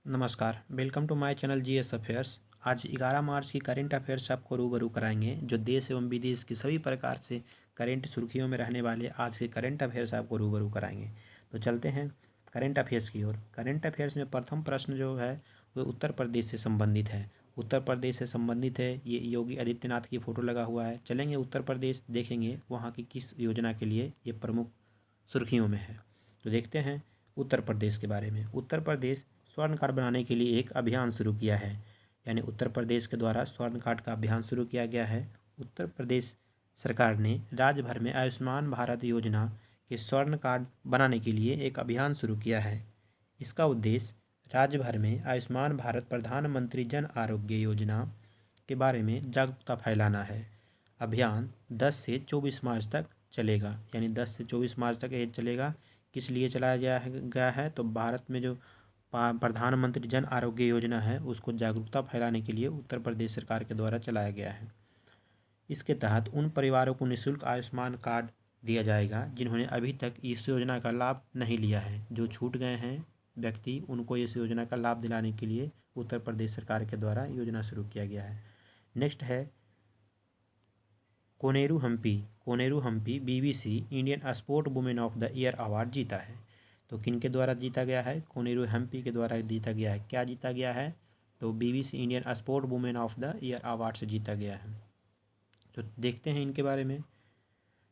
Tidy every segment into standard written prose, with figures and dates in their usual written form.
नमस्कार, welcome to my channel GS affairs. आज 11 मार्च की करेंट अफेयर्स आपको रूबरू कराएंगे, जो देश एवं विदेश की सभी प्रकार से करेंट सुर्खियों में रहने वाले आज के करेंट अफेयर्स आपको रूबरू कराएंगे। तो चलते हैं करेंट अफेयर्स की ओर। करेंट अफेयर्स में प्रथम प्रश्न जो है वो उत्तर प्रदेश से संबंधित है। उत्तर प्रदेश से संबंधित है, ये योगी आदित्यनाथ की फ़ोटो लगा हुआ है। चलेंगे उत्तर प्रदेश, देखेंगे वहाँ की किस योजना के लिए ये प्रमुख सुर्खियों में है। तो देखते हैं उत्तर प्रदेश के बारे में। उत्तर प्रदेश स्वर्ण कार्ड बनाने के लिए एक अभियान शुरू किया है, यानी उत्तर प्रदेश के द्वारा स्वर्ण कार्ड का अभियान शुरू किया गया है। उत्तर प्रदेश सरकार ने राज्य भर में आयुष्मान भारत योजना के स्वर्ण कार्ड बनाने के लिए एक अभियान शुरू किया है। इसका उद्देश्य राज्य भर में आयुष्मान भारत प्रधानमंत्री जन आरोग्य योजना के बारे में जागरूकता फैलाना है। अभियान 10 से 24 मार्च तक चलेगा, यानी 10 से 24 मार्च तक ये चलेगा। किस लिए चलाया गया है तो भारत में जो प्रधानमंत्री जन आरोग्य योजना है उसको जागरूकता फैलाने के लिए उत्तर प्रदेश सरकार के द्वारा चलाया गया है। इसके तहत उन परिवारों को निःशुल्क आयुष्मान कार्ड दिया जाएगा जिन्होंने अभी तक इस योजना का लाभ नहीं लिया है। जो छूट गए हैं व्यक्ति, उनको इस योजना का लाभ दिलाने के लिए उत्तर प्रदेश सरकार के द्वारा योजना शुरू किया गया है। नेक्स्ट है Koneru Humpy. Koneru Humpy BBC Indian sport women of the year award जीता है। तो किन के द्वारा जीता गया है? कोनेरू हम्पी के द्वारा जीता गया है। क्या जीता गया है? तो BBC Indian sport women of the year award से जीता गया है। तो देखते हैं इनके बारे में।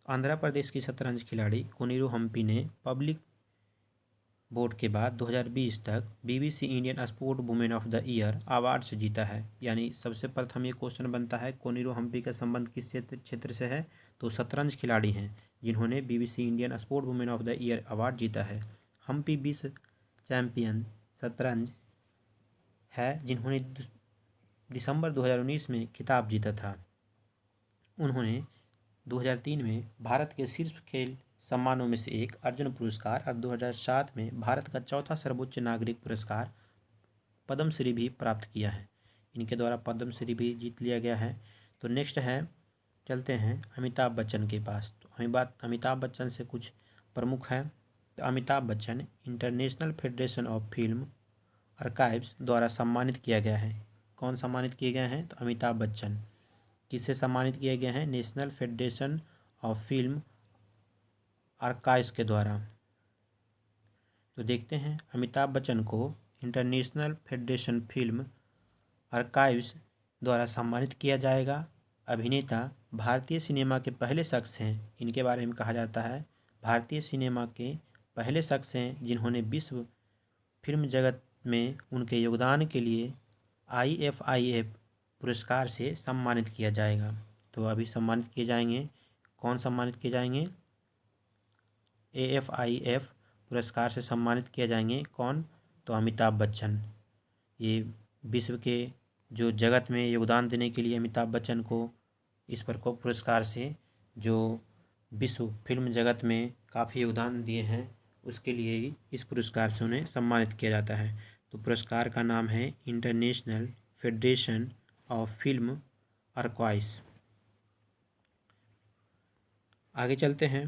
आंध्र प्रदेश की शतरंज खिलाड़ी कोनेरू हम्पी ने पब्लिक बोर्ड के बाद 2020 तक BBC Indian sport women of the year award से जीता है। यानी सबसे प्रथम ये क्वेश्चन बनता है, कोनेरू हम्पी का संबंध किस क्षेत्र से है? तो शतरंज खिलाड़ी हैं जिन्होंने BBC Indian sport women of the year award जीता है। हम्पी विश्व चैंपियन शतरंज है जिन्होंने दिसंबर 2019 में खिताब जीता था। उन्होंने 2003 में भारत के शीर्ष खेल सम्मानों में से एक अर्जुन पुरस्कार और 2007 में भारत का चौथा सर्वोच्च नागरिक पुरस्कार पद्मश्री भी प्राप्त किया है। इनके द्वारा पद्मश्री भी जीत लिया गया है। तो नेक्स्ट है, चलते हैं अमिताभ बच्चन के पास। तो अमिताभ बच्चन से कुछ प्रमुख है। तो Amitabh Bachchan international federation of film archives द्वारा सम्मानित किया गया है। कौन सम्मानित किए गए हैं? तो अमिताभ बच्चन। किससे सम्मानित किए गए हैं? National federation of film archives के द्वारा। तो देखते हैं अमिताभ बच्चन को इंटरनेशनल फेडरेशन फिल्म आर्काइव्स द्वारा सम्मानित किया जाएगा। अभिनेता भारतीय सिनेमा के पहले शख्स हैं, इनके बारे में कहा जाता है भारतीय सिनेमा के पहले शख्स हैं जिन्होंने विश्व फिल्म जगत में उनके योगदान के लिए IFIF पुरस्कार से सम्मानित किया जाएगा। तो अभी सम्मानित किए जाएंगे, कौन सम्मानित किए जाएंगे? AFIF पुरस्कार से सम्मानित किए जाएंगे। कौन? तो अमिताभ बच्चन। ये विश्व के जो जगत में योगदान देने के लिए अमिताभ बच्चन को इस पर को पुरस्कार से, जो विश्व फिल्म जगत में काफ़ी योगदान दिए हैं, उसके लिए ही इस पुरस्कार से उन्हें सम्मानित किया जाता है। तो पुरस्कार का नाम है international federation of film archives. आगे चलते हैं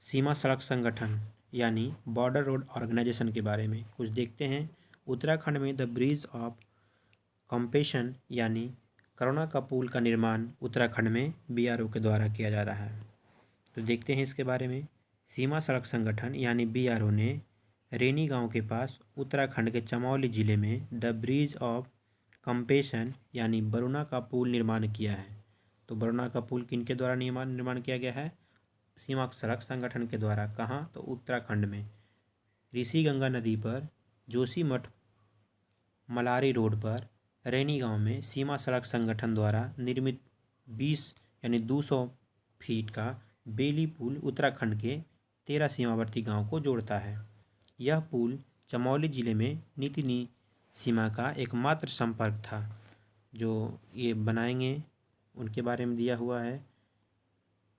सीमा सड़क संगठन यानी बॉर्डर रोड ऑर्गेनाइजेशन के बारे में कुछ देखते हैं। उत्तराखंड में द ब्रिज ऑफ कंपैशन यानी करुणा का पुल का निर्माण उत्तराखंड में BRO के द्वारा किया जा रहा है। तो देखते हैं इसके बारे में। सीमा सड़क संगठन यानी BRO ने रेनी गांव के पास उत्तराखंड के चमौली जिले में द ब्रिज ऑफ कंपैशन यानी बरुणा का पुल निर्माण किया है। तो बरुणा का पुल किनके द्वारा निर्माण किया गया है? सीमा सड़क संगठन के द्वारा। कहाँ? तो उत्तराखंड में ऋषि गंगा नदी पर जोशीमठ मलारी रोड पर रैनी गांव में सीमा सड़क संगठन द्वारा निर्मित 20 यानी 200 फीट का बेली पुल उत्तराखंड के 13 सीमावर्ती गांव को जोड़ता है। यह पुल चमौली जिले में नीति सीमा का एकमात्र संपर्क था। जो ये बनाएंगे उनके बारे में दिया हुआ है।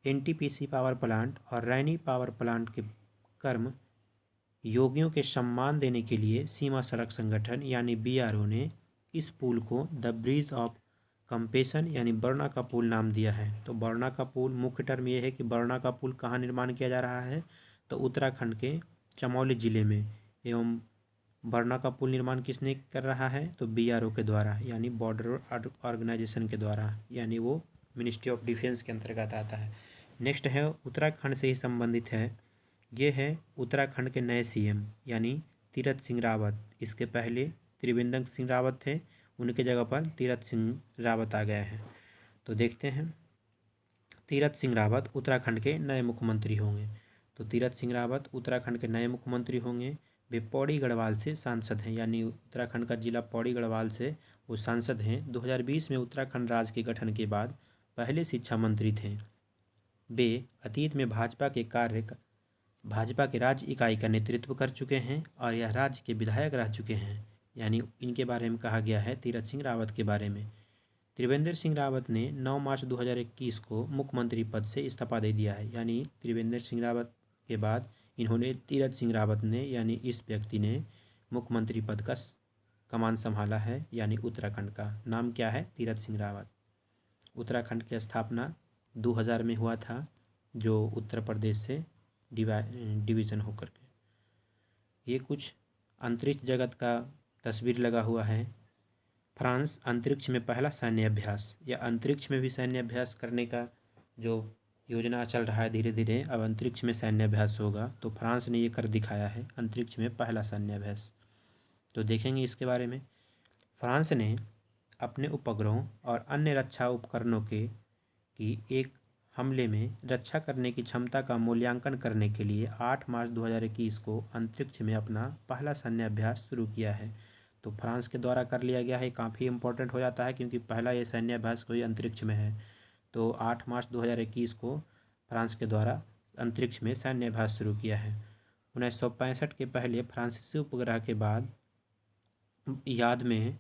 NTPC पावर प्लांट और रैनी पावर प्लांट के कर्म योगियों के सम्मान देने के लिए सीमा सड़क संगठन यानी BRO ने इस पुल को द ब्रिज ऑफ कंपैशन यानी बरुणा का पुल नाम दिया है। तो बरुणा का पुल, मुख्य टर्म ये है कि बरुणा का पुल कहाँ निर्माण किया जा रहा है? तो उत्तराखंड के चमौली जिले में। एवं बरना का पुल निर्माण किसने कर रहा है? तो BRO के द्वारा, यानी बॉर्डर रोड ऑर्गेनाइजेशन के द्वारा, यानी वो मिनिस्ट्री ऑफ डिफेंस के अंतर्गत आता है। नेक्स्ट है उत्तराखंड से ही संबंधित है, ये है उत्तराखंड के नए CM यानी तीरथ सिंह रावत। इसके पहले त्रिवेंद्र सिंह रावत थे, उनके जगह पर तीरथ सिंह रावत आ गए हैं। तो देखते हैं, तीरथ सिंह रावत उत्तराखंड के नए मुख्यमंत्री होंगे। तो तीरथ सिंह रावत उत्तराखंड के नए मुख्यमंत्री होंगे। वे पौड़ी गढ़वाल से सांसद हैं, यानी उत्तराखंड का जिला पौड़ी गढ़वाल से वो सांसद हैं। 2020 में उत्तराखंड राज्य के गठन के बाद पहले शिक्षा मंत्री थे। वे अतीत में भाजपा के राज्य इकाई का नेतृत्व कर चुके हैं और यह राज्य के विधायक रह चुके हैं, यानी इनके बारे में कहा गया है तीरथ सिंह रावत के बारे में। त्रिवेंद्र सिंह रावत ने 9 मार्च 2021 को मुख्यमंत्री पद से इस्तीफा दे दिया है, यानी त्रिवेंद्र सिंह रावत के बाद इन्होंने तीरथ सिंह रावत ने, यानी इस व्यक्ति ने मुख्यमंत्री पद का कमान संभाला है, यानी उत्तराखंड का। नाम क्या है? तीरथ सिंह रावत। उत्तराखंड की स्थापना 2000 में हुआ था, जो उत्तर प्रदेश से डिवीज़न होकर के। ये कुछ अंतरिक्ष जगत का तस्वीर लगा हुआ है। फ्रांस अंतरिक्ष में पहला सैन्य अभ्यास, या अंतरिक्ष में भी सैन्य अभ्यास करने का जो योजना चल रहा है, धीरे धीरे अब अंतरिक्ष में सैन्य अभ्यास होगा। तो फ्रांस ने ये कर दिखाया है, अंतरिक्ष में पहला सैन्य अभ्यास। तो देखेंगे इसके बारे में। फ्रांस ने अपने उपग्रहों और अन्य रक्षा उपकरणों की एक हमले में रक्षा करने की क्षमता का मूल्यांकन करने के लिए 8 मार्च 2021 को अंतरिक्ष में अपना पहला सैन्य अभ्यास शुरू किया है। तो फ्रांस के द्वारा कर लिया गया है, काफ़ी इम्पोर्टेंट हो जाता है क्योंकि पहला ये सैन्य अभ्यास कोई अंतरिक्ष में है। तो 8 मार्च 2021 को फ्रांस के द्वारा अंतरिक्ष में सैन्य अभ्यास शुरू किया है। 1965 के पहले फ्रांसीसी उपग्रह के बाद याद में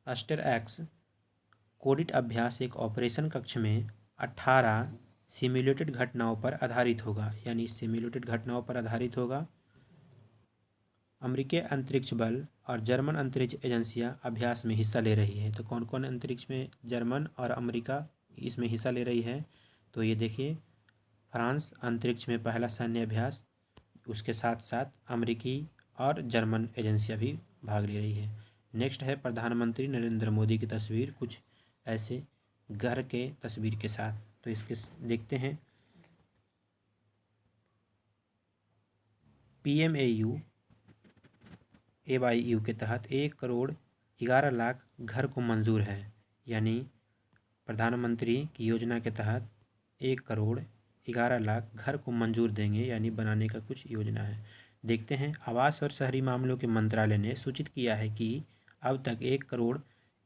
एस्टेरएक्स कोडिट अभ्यास एक ऑपरेशन कक्ष में 18 सिम्युलेटेड घटनाओं पर आधारित होगा, यानी सिम्युलेटेड घटनाओं पर आधारित होगा। अमेरिकी अंतरिक्ष बल और जर्मन अंतरिक्ष एजेंसियां अभ्यास में हिस्सा ले रही है। तो कौन कौन अंतरिक्ष में जर्मन और अमेरिका इसमें हिस्सा ले रही है? तो ये देखिए, फ्रांस अंतरिक्ष में पहला सैन्य अभ्यास, उसके साथ साथ अमेरिकी और जर्मन एजेंसियां भी भाग ले रही है। नेक्स्ट है प्रधानमंत्री नरेंद्र मोदी की तस्वीर, कुछ ऐसे घर के तस्वीर के साथ। तो इसके देखते हैं। PMAU AYU के तहत 1 करोड़ 11 लाख घर को मंजूर है, यानी प्रधानमंत्री की योजना के तहत 1 करोड़ 11 लाख घर को मंजूर देंगे, यानी बनाने का कुछ योजना है। देखते हैं, आवास और शहरी मामलों के मंत्रालय ने सूचित किया है कि अब तक 1 करोड़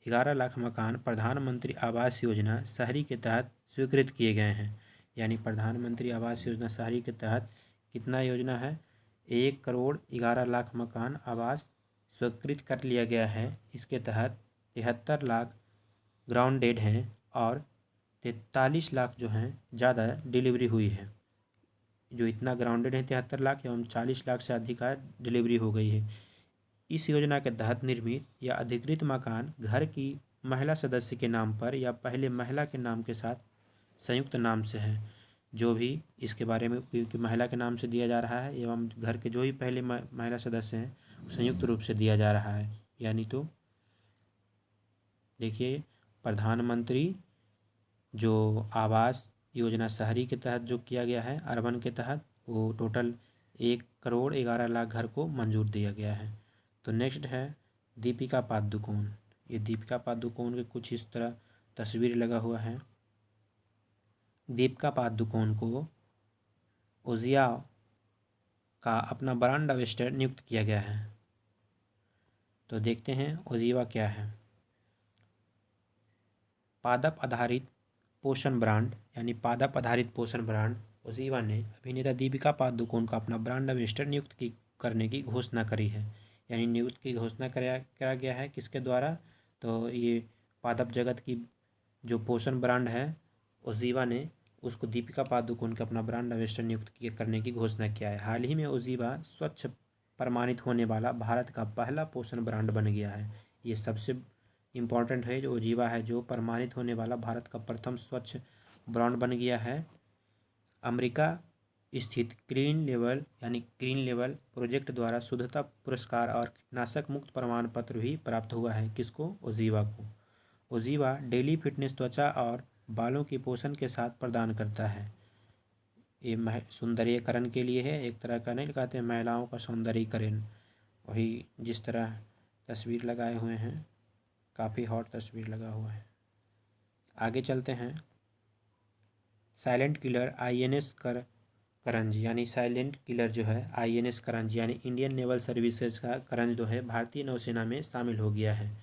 11 लाख मकान प्रधानमंत्री आवास योजना शहरी के तहत स्वीकृत किए गए हैं। यानी प्रधानमंत्री आवास योजना शहरी के तहत कितना योजना है? 1 करोड़ 11 लाख मकान आवास स्वीकृत कर लिया गया है। इसके तहत 73 लाख ग्राउंडेड हैं और 43 लाख जो हैं ज़्यादा डिलीवरी हुई है। जो इतना ग्राउंडेड है 73 लाख एवं 40 लाख से अधिक का डिलीवरी हो गई है। इस योजना के तहत निर्मित या अधिकृत मकान घर की महिला सदस्य के नाम पर या पहले महिला के नाम के साथ संयुक्त नाम से है। जो भी इसके बारे में, क्योंकि महिला के नाम से दिया जा रहा है एवं घर के जो ही पहले महिला सदस्य हैं संयुक्त रूप से दिया जा रहा है। यानी तो देखिए, प्रधानमंत्री जो आवास योजना शहरी के तहत जो किया गया है, अर्बन के तहत, वो टोटल 1 करोड़ 11 लाख घर को मंजूर दिया गया है। तो नेक्स्ट है दीपिका पादुकोण। ये दीपिका पादुकोण के कुछ इस तरह तस्वीर लगा हुआ है। दीपिका पादुकोण को ओजिया का अपना ब्रांड एम्बेसडर नियुक्त किया गया है। तो देखते हैं ओजिवा क्या है। पादप आधारित पोषण ब्रांड, यानी पादप आधारित पोषण ब्रांड ओजिवा ने अभिनेता दीपिका पादुकोण का अपना ब्रांड एम्बेसडर नियुक्त करने की घोषणा करी है। यानी नियुक्त की घोषणा करा गया है किसके द्वारा? तो ये पादप जगत की जो पोषण ब्रांड है ओजिवा ने उसको दीपिका पादुकोण का अपना ब्रांड एम्बेसडर नियुक्त करने की घोषणा किया है। हाल ही में ओजिवा स्वच्छ प्रमाणित होने वाला भारत का पहला पोषण ब्रांड बन गया है। ये सबसे इम्पॉर्टेंट है, जो ओजिवा है जो प्रमाणित होने वाला भारत का प्रथम स्वच्छ ब्रांड बन गया है। अमेरिका स्थित ग्रीन लेवल प्रोजेक्ट द्वारा शुद्धता पुरस्कार और कीटनाशक मुक्त प्रमाण पत्र भी प्राप्त हुआ है। किसको? ओजीवा को। ओजीवा डेली फिटनेस त्वचा और बालों की पोषण के साथ प्रदान करता है। ये सौंदर्यीकरण के लिए है, एक तरह का, नहीं कहते हैं महिलाओं का सौंदर्यीकरण। वही जिस तरह तस्वीर लगाए हुए हैं, काफ़ी हॉट तस्वीर लगा हुआ है। आगे चलते हैं। साइलेंट किलर INS करंज, यानी साइलेंट किलर जो है INS करंज यानी इंडियन नेवल सर्विसेज का करंज जो है भारतीय नौसेना में शामिल हो गया है।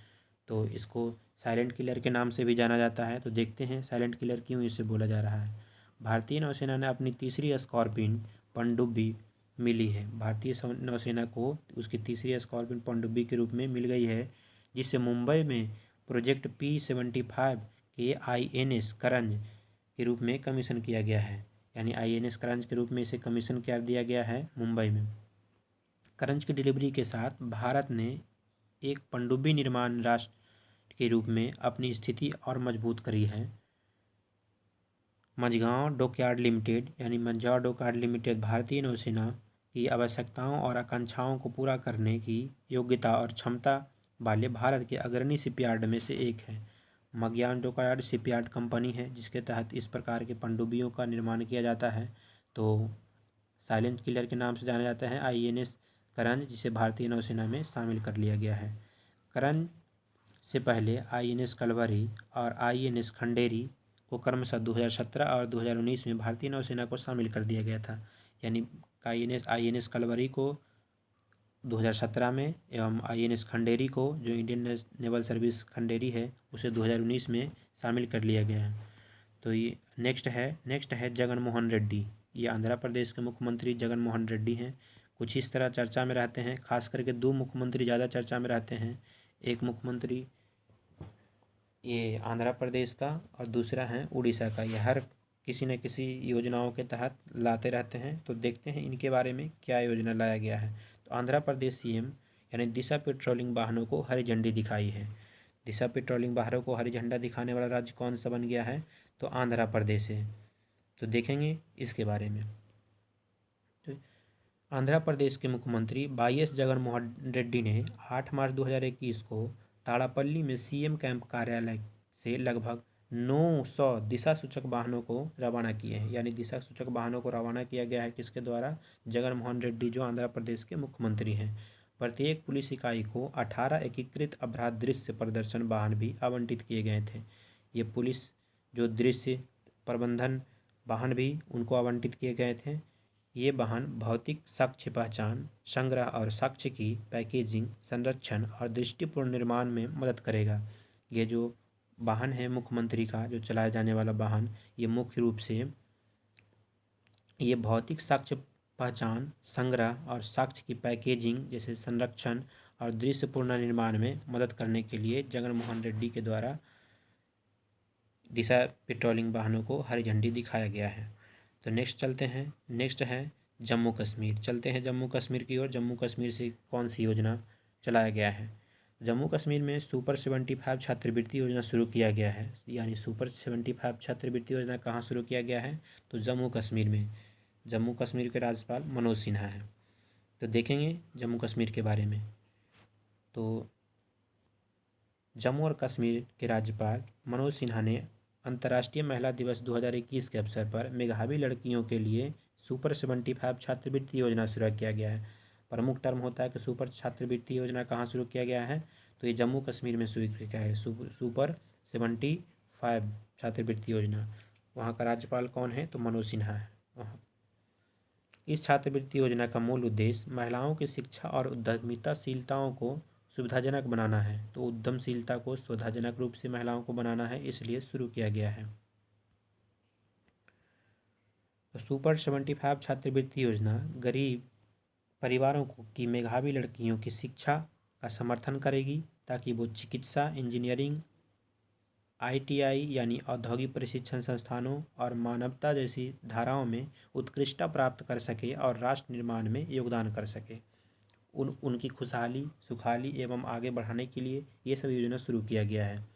तो इसको साइलेंट किलर के नाम से भी जाना जाता है। तो देखते हैं साइलेंट किलर क्यों इसे बोला जा रहा है। भारतीय नौसेना ने अपनी तीसरी स्कॉर्पिन पनडुब्बी मिली है। भारतीय नौसेना को उसकी तीसरी स्कॉर्पिन पनडुब्बी के रूप में मिल गई है, जिसे मुंबई में प्रोजेक्ट P-75 के INS करंज के रूप में कमीशन किया गया है। यानी INS करंज के रूप में इसे कमीशन कर दिया गया है मुंबई में। करंज की डिलीवरी के साथ भारत ने एक पनडुब्बी निर्माण राष्ट्र के रूप में अपनी स्थिति और मजबूत करी है। मझगांव डॉकयार्ड लिमिटेड भारतीय नौसेना की आवश्यकताओं और आकांक्षाओं को पूरा करने की योग्यता और क्षमता वाले भारत के अग्रणी शिपयार्ड में से एक है। मझगांव डॉकयार्ड शिपयार्ड कंपनी है जिसके तहत इस प्रकार के पनडुब्बियों का निर्माण किया जाता है। तो साइलेंट किलर के नाम से जाना जाता है INS करंज, जिसे भारतीय नौसेना में शामिल कर लिया गया है। करंज से पहले INS कलवरी और INS खंडेरी को क्रमशः 2017 और 2019 में भारतीय नौसेना को शामिल कर दिया गया था। यानी INS कलवरी को 2017 में एवं INS खंडेरी को, जो इंडियन नेवल सर्विस खंडेरी है, उसे 2019 में शामिल कर लिया गया है। तो ये नेक्स्ट है जगन मोहन रेड्डी। ये आंध्र प्रदेश के मुख्यमंत्री जगन मोहन रेड्डी हैं। कुछ इस तरह चर्चा में रहते हैं, खास करके दो मुख्यमंत्री ज़्यादा चर्चा में रहते हैं। एक मुख्यमंत्री ये आंध्र प्रदेश का और दूसरा है उड़ीसा का। ये हर किसी न किसी योजनाओं के तहत लाते रहते हैं। तो देखते हैं इनके बारे में क्या योजना लाया गया है। तो आंध्र प्रदेश CM यानी दिशा पेट्रोलिंग वाहनों को हरी झंडी दिखाई है। दिशा पेट्रोलिंग वाहनों को हरी झंडा दिखाने वाला राज्य कौन सा बन गया है? तो आंध्र प्रदेश है। तो देखेंगे इसके बारे में। तो आंध्र प्रदेश के मुख्यमंत्री YS जगन मोहन रेड्डी ने 8 मार्च 2021 को ताड़ापल्ली में CM कैंप कार्यालय से लगभग 900 दिशा सूचक वाहनों को रवाना किए हैं। यानी दिशा सूचक वाहनों को रवाना किया गया है किसके द्वारा? जगन मोहन रेड्डी, जो आंध्र प्रदेश के मुख्यमंत्री हैं। प्रत्येक पुलिस इकाई को 18 एकीकृत अपराध दृश्य प्रदर्शन वाहन भी आवंटित किए गए थे। ये पुलिस जो दृश्य प्रबंधन वाहन भी उनको आवंटित किए गए थे। ये वाहन भौतिक साक्ष्य पहचान, संग्रह और साक्ष्य की पैकेजिंग, संरक्षण और दृष्टिपूर्ण निर्माण में मदद करेगा। ये जो वाहन है मुख्यमंत्री का जो चलाया जाने वाला वाहन, ये मुख्य रूप से ये भौतिक साक्ष्य पहचान, संग्रह और साक्ष्य की पैकेजिंग जैसे संरक्षण और दृश्यपूर्ण निर्माण में मदद करने के लिए जगन मोहन रेड्डी के द्वारा दिशा पेट्रोलिंग वाहनों को हरी झंडी दिखाया गया है। तो नेक्स्ट है जम्मू कश्मीर। चलते हैं जम्मू कश्मीर की ओर। जम्मू कश्मीर से कौन सी योजना चलाया गया है? जम्मू कश्मीर में सुपर 75 छात्रवृत्ति योजना शुरू किया गया है। यानी सुपर 75 छात्रवृत्ति योजना कहाँ शुरू किया गया है? तो जम्मू कश्मीर में। जम्मू कश्मीर के राज्यपाल मनोज सिन्हा हैं। तो देखेंगे जम्मू कश्मीर के बारे में। तो जम्मू और कश्मीर के राज्यपाल मनोज सिन्हा ने अंतर्राष्ट्रीय महिला दिवस 2021 के अवसर पर मेधावी लड़कियों के लिए सुपर 75 छात्रवृत्ति योजना शुरू किया गया है। प्रमुख टर्म होता है कि सुपर छात्रवृत्ति योजना कहाँ शुरू किया गया है? तो ये जम्मू कश्मीर में शुरू किया गया है। सुपर 75 छात्रवृत्ति योजना। वहाँ का राज्यपाल कौन है? तो मनोज सिन्हा है वहाँ। इस छात्रवृत्ति योजना का मूल उद्देश्य महिलाओं की शिक्षा और उद्यमिताशीलताओं को सुविधाजनक बनाना है। तो उद्यमशीलता को सुविधाजनक रूप से महिलाओं को बनाना है, इसलिए शुरू किया गया है। तो सुपर 75 छात्रवृत्ति योजना गरीब परिवारों को की मेधावी लड़कियों की शिक्षा का समर्थन करेगी ताकि वो चिकित्सा, इंजीनियरिंग, ITI यानी औद्योगिक प्रशिक्षण संस्थानों और मानवता जैसी धाराओं में उत्कृष्टता प्राप्त कर सके और राष्ट्र निर्माण में योगदान कर सके। उनकी खुशहाली, सुखाली एवं आगे बढ़ाने के लिए ये सब योजना शुरू किया गया है।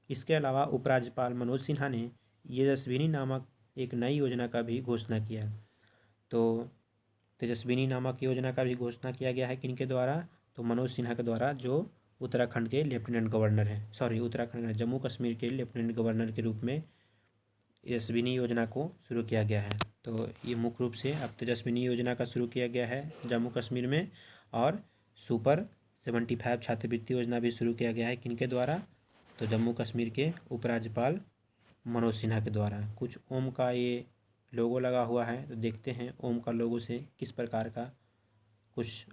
इसके अलावा उपराज्यपाल मनोज सिन्हा ने यशस्विनी नामक एक नई योजना का भी घोषणा किया। तो तेजस्विनी नामक योजना का भी घोषणा किया गया है किनके द्वारा, तो मनोज सिन्हा के द्वारा, जो उत्तराखंड के लेफ्टिनेंट गवर्नर हैं, उत्तराखंड जम्मू कश्मीर के लेफ्टिनेंट गवर्नर के रूप में तेजस्विनी योजना को शुरू किया गया है। तो ये मुख्य रूप से अब तेजस्विनी योजना का शुरू किया गया है जम्मू कश्मीर में, और सुपर 75 छात्रवृत्ति योजना भी शुरू किया गया है किनके द्वारा, तो जम्मू कश्मीर के उपराज्यपाल मनोज सिन्हा के द्वारा। कुछ ओम का ये लोगो लगा हुआ है, तो देखते हैं ओम का लोगो से किस प्रकार का कुछ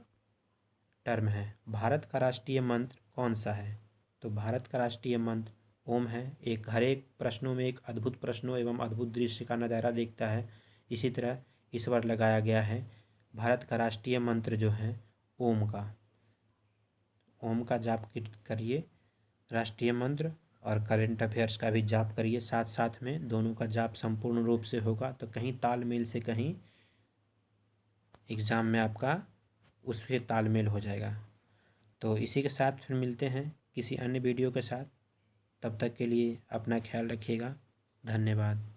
टर्म है। भारत का राष्ट्रीय मंत्र कौन सा है, तो भारत का राष्ट्रीय मंत्र ओम है। हर एक प्रश्नों में एक अद्भुत प्रश्नों एवं अद्भुत दृश्य का नज़ारा देखता है, इसी तरह इस बार लगाया गया है भारत का राष्ट्रीय मंत्र जो है ओम का जाप करिए, राष्ट्रीय मंत्र और करंट अफेयर्स का भी जाप करिए साथ साथ में। दोनों का जाप संपूर्ण रूप से होगा तो कहीं तालमेल से कहीं एग्ज़ाम में आपका उससे तालमेल हो जाएगा। तो इसी के साथ फिर मिलते हैं किसी अन्य वीडियो के साथ, तब तक के लिए अपना ख्याल रखिएगा। धन्यवाद।